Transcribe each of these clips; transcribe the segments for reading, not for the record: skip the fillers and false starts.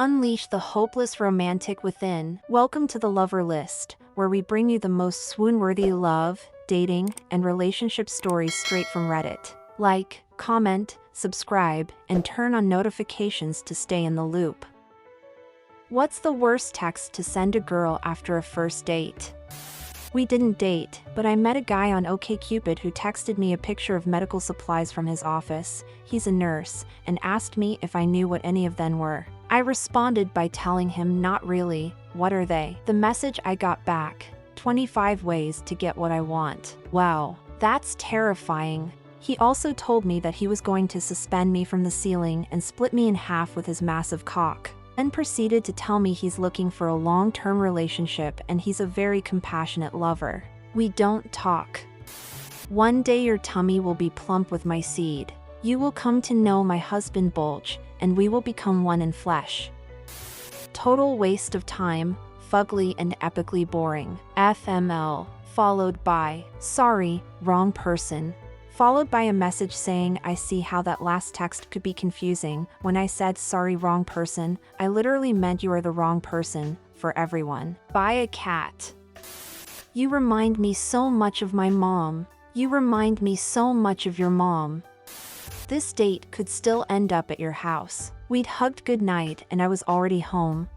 Unleash the hopeless romantic within. Welcome to the Lover List, where we bring you the most swoon-worthy love, dating, and relationship stories straight from Reddit. Like, comment, subscribe, and turn on notifications to stay in the loop. What's the worst text to send a girl after a first date? We didn't date, but I met a guy on OkCupid who texted me a picture of medical supplies from his office. He's a nurse, and asked me if I knew what any of them were. I responded by telling him not really. What are they? The message I got back: 25 ways to get what I want. Wow, that's terrifying. He also told me that he was going to suspend me from the ceiling and split me in half with his massive cock. Then proceeded to tell me he's looking for a long-term relationship and he's a very compassionate lover. We don't talk. One day your tummy will be plump with my seed. You will come to know my husband bulge, and we will become one in flesh. Total waste of time, fugly and epically boring. FML, followed by, sorry, wrong person. Followed by a message saying, I see how that last text could be confusing. When I said sorry, wrong person, I literally meant you are the wrong person, for everyone. Buy a cat. You remind me so much of my mom. You remind me so much of your mom. This date could still end up at your house. We'd hugged goodnight and I was already home.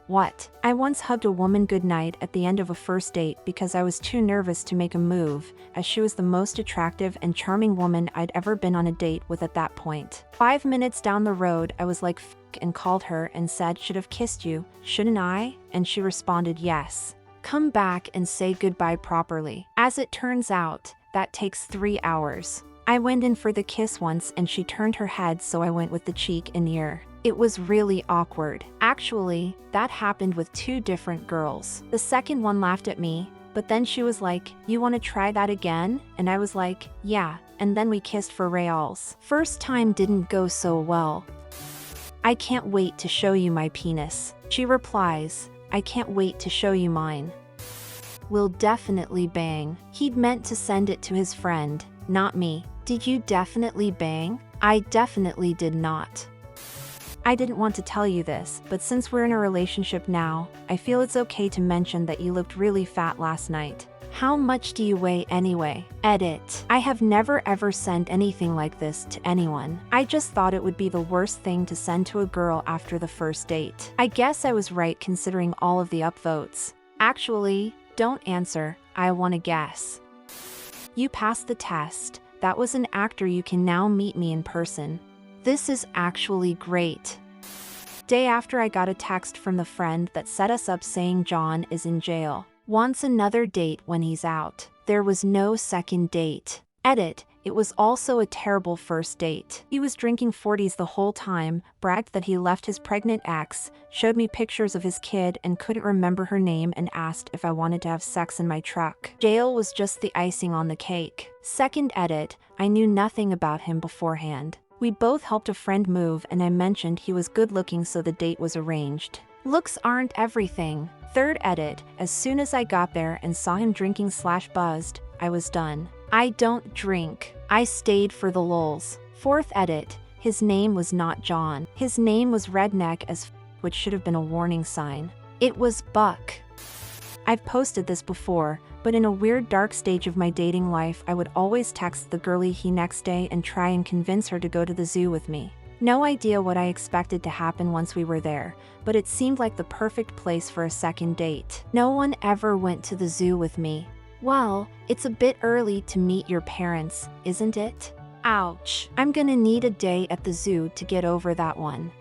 What? I once hugged a woman goodnight at the end of a first date because I was too nervous to make a move, as she was the most attractive and charming woman I'd ever been on a date with at that point. 5 minutes down the road, I was like, f***, and called her and said, should have kissed you, shouldn't I? And she responded, yes. Come back and say goodbye properly. As it turns out, that takes 3 hours. I went in for the kiss once and she turned her head, so I went with the cheek and ear. It was really awkward. Actually, that happened with 2 different girls. The second one laughed at me, but then she was like, you want to try that again? And I was like, yeah, and then we kissed for reals. First time didn't go so well. I can't wait to show you my penis. She replies, I can't wait to show you mine. We'll definitely bang. He'd meant to send it to his friend, not me. Did you definitely bang? I definitely did not. I didn't want to tell you this, but since we're in a relationship now, I feel it's okay to mention that you looked really fat last night. How much do you weigh anyway? Edit. I have never ever sent anything like this to anyone. I just thought it would be the worst thing to send to a girl after the first date. I guess I was right considering all of the upvotes. Actually, don't answer, I want to guess. You passed the test. That was an actor. You can now meet me in person. This is actually great. Day after, I got a text from the friend that set us up saying John is in jail. Wants another date when he's out. There was no second date. Edit. It was also a terrible first date. He was drinking 40s the whole time, bragged that he left his pregnant ex, showed me pictures of his kid and couldn't remember her name, and asked if I wanted to have sex in my truck. Jail was just the icing on the cake. Second edit. I knew nothing about him beforehand. We both helped a friend move and I mentioned he was good looking, so the date was arranged. Looks aren't everything. Third edit. As soon as I got there and saw him drinking/buzzed, I was done. I don't drink. I stayed for the lulz. Fourth edit. His name was not John. His name was redneck as f, which should have been a warning sign. It was Buck. I've posted this before, but in a weird dark stage of my dating life, I would always text the girlie he next day and try and convince her to go to the zoo with me. No idea what I expected to happen once we were there, but it seemed like the perfect place for a second date. No one ever went to the zoo with me. Well, it's a bit early to meet your parents, isn't it? Ouch. I'm gonna need a day at the zoo to get over that one.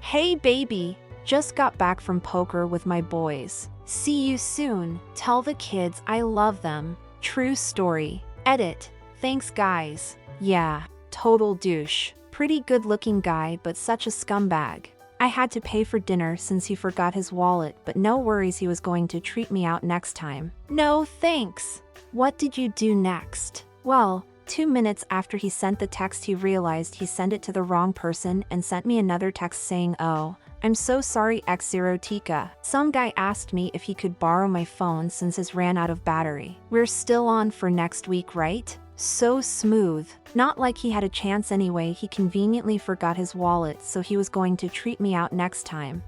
Hey baby, just got back from poker with my boys. See you soon. Tell the kids I love them. True story. Edit. Thanks guys. Yeah, total douche. Pretty good looking guy, but such a scumbag. I had to pay for dinner since he forgot his wallet, but no worries, he was going to treat me out next time. No thanks. What did you do next? Well, 2 minutes after he sent the text, he realized he sent it to the wrong person and sent me another text saying, oh, I'm so sorry X0 Tika. Some guy asked me if he could borrow my phone since his ran out of battery. We're still on for next week, right? So smooth. Not like he had a chance anyway, he conveniently forgot his wallet, so he was going to treat me out next time.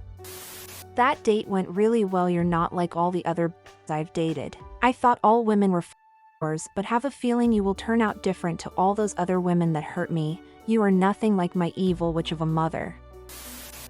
That date went really well. You're not like all the other I've dated. I thought all women were f***ers, but have a feeling you will turn out different to all those other women that hurt me. You are nothing like my evil witch of a mother.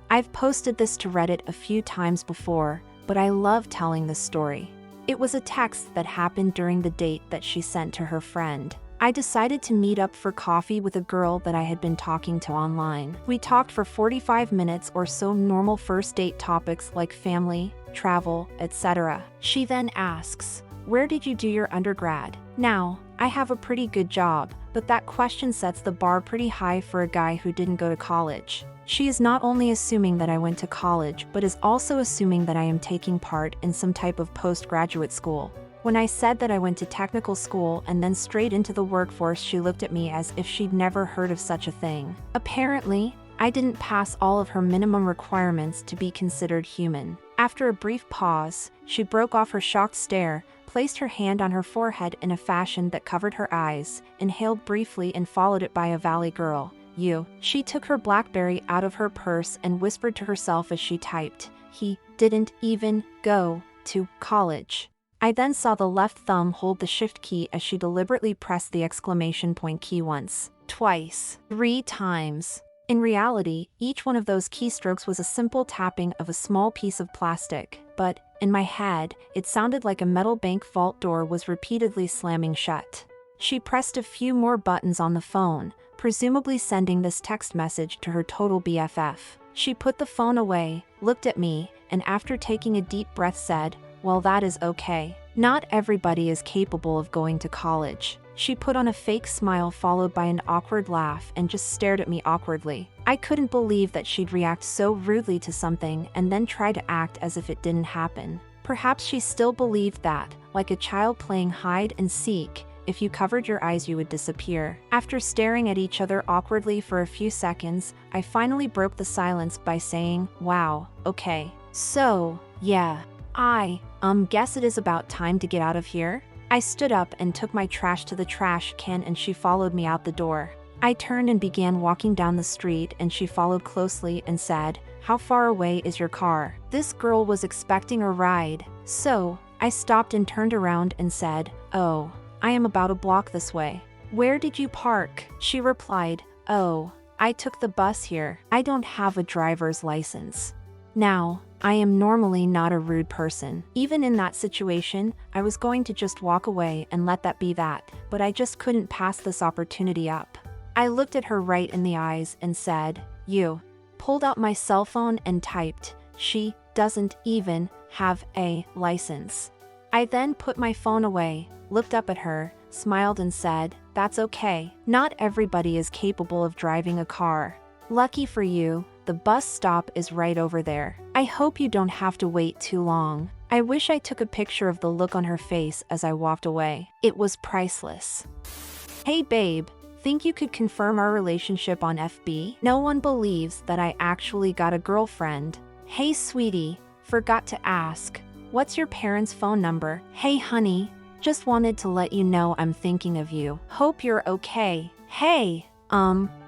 I've posted this to Reddit a few times before, but I love telling this story. It was a text that happened during the date that she sent to her friend. I decided to meet up for coffee with a girl that I had been talking to online. We talked for 45 minutes or so, normal first date topics like family, travel, etc. She then asks, "Where did you do your undergrad?" Now, I have a pretty good job, but that question sets the bar pretty high for a guy who didn't go to college. She is not only assuming that I went to college, but is also assuming that I am taking part in some type of postgraduate school. When I said that I went to technical school and then straight into the workforce, she looked at me as if she'd never heard of such a thing. Apparently, I didn't pass all of her minimum requirements to be considered human. After a brief pause, she broke off her shocked stare, placed her hand on her forehead in a fashion that covered her eyes, inhaled briefly and followed it by a "Valley girl, you." She took her BlackBerry out of her purse and whispered to herself as she typed, "He didn't even go to college." I then saw the left thumb hold the shift key as she deliberately pressed the exclamation point key once, twice, 3 times. In reality, each one of those keystrokes was a simple tapping of a small piece of plastic, but, in my head, it sounded like a metal bank vault door was repeatedly slamming shut. She pressed a few more buttons on the phone, presumably sending this text message to her total BFF. She put the phone away, looked at me, and after taking a deep breath said, "Well, that is okay. Not everybody is capable of going to college." She put on a fake smile followed by an awkward laugh and just stared at me awkwardly. I couldn't believe that she'd react so rudely to something and then try to act as if it didn't happen. Perhaps she still believed that, like a child playing hide and seek, if you covered your eyes you would disappear. After staring at each other awkwardly for a few seconds, I finally broke the silence by saying, "Wow, okay. So, yeah. I guess it is about time to get out of here." I stood up and took my trash to the trash can and she followed me out the door. I turned and began walking down the street and she followed closely and said, "How far away is your car?" This girl was expecting a ride, so I stopped and turned around and said, "Oh, I am about a block this way." "Where did you park?" She replied, "Oh, I took the bus here. I don't have a driver's license." Now, I am normally not a rude person. Even in that situation, I was going to just walk away and let that be that, but I just couldn't pass this opportunity up. I looked at her right in the eyes and said, "You." Pulled out my cell phone and typed, "She doesn't even have a license." I then put my phone away, looked up at her, smiled and said, "That's okay. Not everybody is capable of driving a car. Lucky for you, the bus stop is right over there. I hope you don't have to wait too long." I wish I took a picture of the look on her face as I walked away. It was priceless. "Hey babe, think you could confirm our relationship on FB? No one believes that I actually got a girlfriend." "Hey sweetie, forgot to ask. What's your parents' phone number?" "Hey honey, just wanted to let you know I'm thinking of you. Hope you're okay. Hey,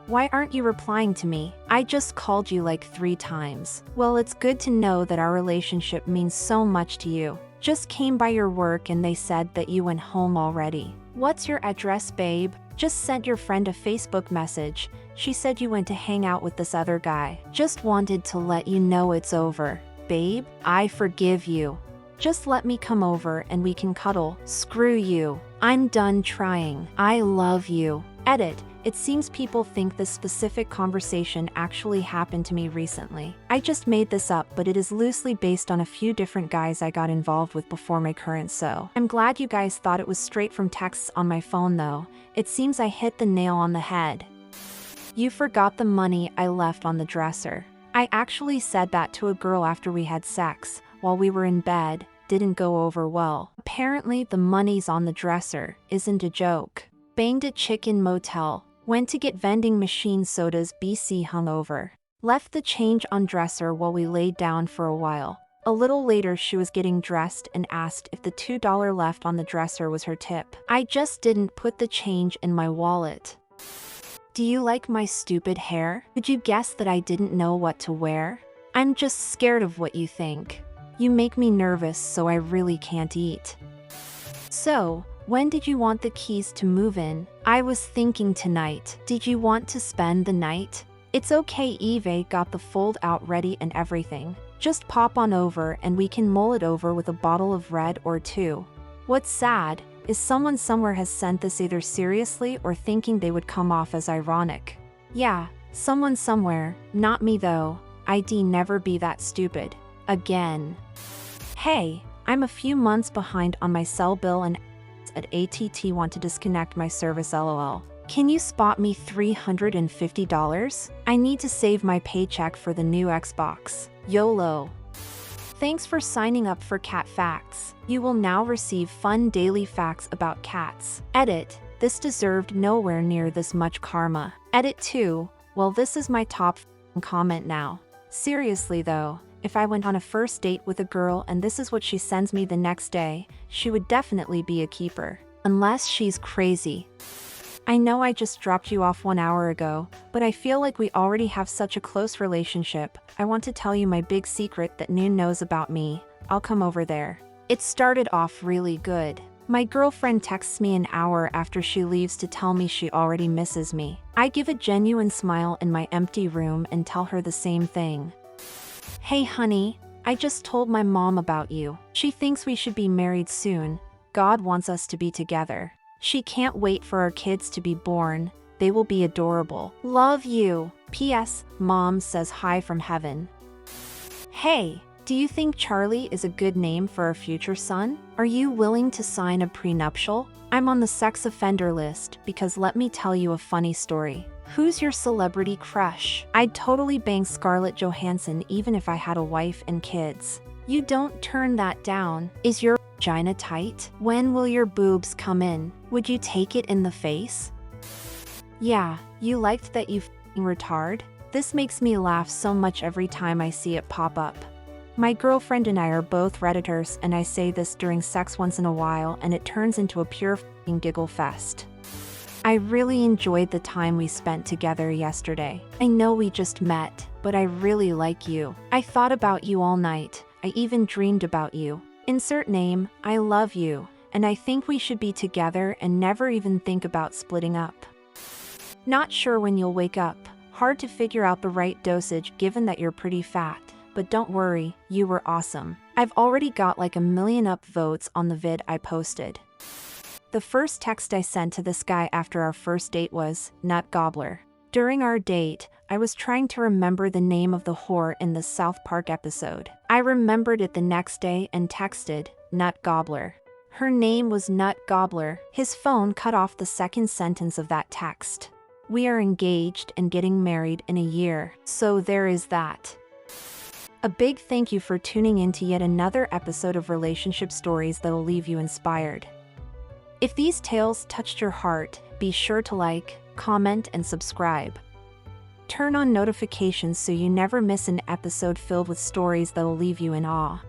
why aren't you replying to me? I just called you like 3 times. Well, it's good to know that our relationship means so much to you. Just came by your work and they said that you went home already. What's your address, babe? Just sent your friend a Facebook message. She said you went to hang out with this other guy. Just wanted to let you know it's over. Babe, I forgive you. Just let me come over and we can cuddle. Screw you. I'm done trying. I love you." Edit. It seems people think this specific conversation actually happened to me recently. I just made this up, but it is loosely based on a few different guys I got involved with before my current, so I'm glad you guys thought it was straight from texts on my phone though. It seems I hit the nail on the head. "You forgot the money I left on the dresser." I actually said that to a girl after we had sex, while we were in bed. Didn't go over well. Apparently the money's on the dresser, isn't a joke. Banged a chicken motel. Went to get vending machine sodas, BC hungover. Left the change on dresser while we laid down for a while. A little later she was getting dressed and asked if the $2 left on the dresser was her tip. I just didn't put the change in my wallet. Do you like my stupid hair? Could you guess that I didn't know what to wear? I'm just scared of what you think. You make me nervous, so I really can't eat. So, when did you want the keys to move in? I was thinking tonight. Did you want to spend the night? It's okay, Eve got the fold-out ready and everything. Just pop on over and we can mull it over with a bottle of red or two. What's sad is someone somewhere has sent this either seriously or thinking they would come off as ironic. Yeah, someone somewhere, not me though. I'd never be that stupid. Again. Hey, I'm a few months behind on my cell bill and at ATT want to disconnect my service lol. Can you spot me $350? I need to save my paycheck for the new Xbox. YOLO. Thanks for signing up for Cat Facts. You will now receive fun daily facts about cats. Edit. This deserved nowhere near this much karma. Edit 2. Well, this is my top comment now. Seriously though, if I went on a first date with a girl and this is what she sends me the next day, she would definitely be a keeper. Unless she's crazy. I know I just dropped you off 1 hour ago, but I feel like we already have such a close relationship. I want to tell you my big secret that Noon knows about me. I'll come over there. It started off really good. My girlfriend texts me an hour after she leaves to tell me she already misses me. I give a genuine smile in my empty room and tell her the same thing. Hey honey, I just told my mom about you. She thinks we should be married soon. God wants us to be together. She can't wait for our kids to be born. They will be adorable. Love you. P.S. Mom says hi from heaven. Hey, do you think Charlie is a good name for our future son? Are you willing to sign a prenuptial? I'm on the sex offender list because let me tell you a funny story. Who's your celebrity crush? I'd totally bang Scarlett Johansson even if I had a wife and kids. You don't turn that down. Is your vagina tight? When will your boobs come in? Would you take it in the face? Yeah, you liked that, you f***ing retard? This makes me laugh so much every time I see it pop up. My girlfriend and I are both Redditors and I say this during sex once in a while and it turns into a pure f***ing giggle fest. I really enjoyed the time we spent together yesterday. I know we just met, but I really like you. I thought about you all night. I even dreamed about you. Insert name, I love you, and I think we should be together and never even think about splitting up. Not sure when you'll wake up. Hard to figure out the right dosage given that you're pretty fat, but don't worry, you were awesome. I've already got like 1 million upvotes on the vid I posted. The first text I sent to this guy after our first date was, Nut Gobbler. During our date, I was trying to remember the name of the whore in the South Park episode. I remembered it the next day and texted, Nut Gobbler. Her name was Nut Gobbler. His phone cut off the second sentence of that text. We are engaged and getting married in a year, so there is that. A big thank you for tuning in to yet another episode of Relationship Stories that will leave you inspired. If these tales touched your heart, be sure to like, comment, and subscribe. Turn on notifications so you never miss an episode filled with stories that'll leave you in awe.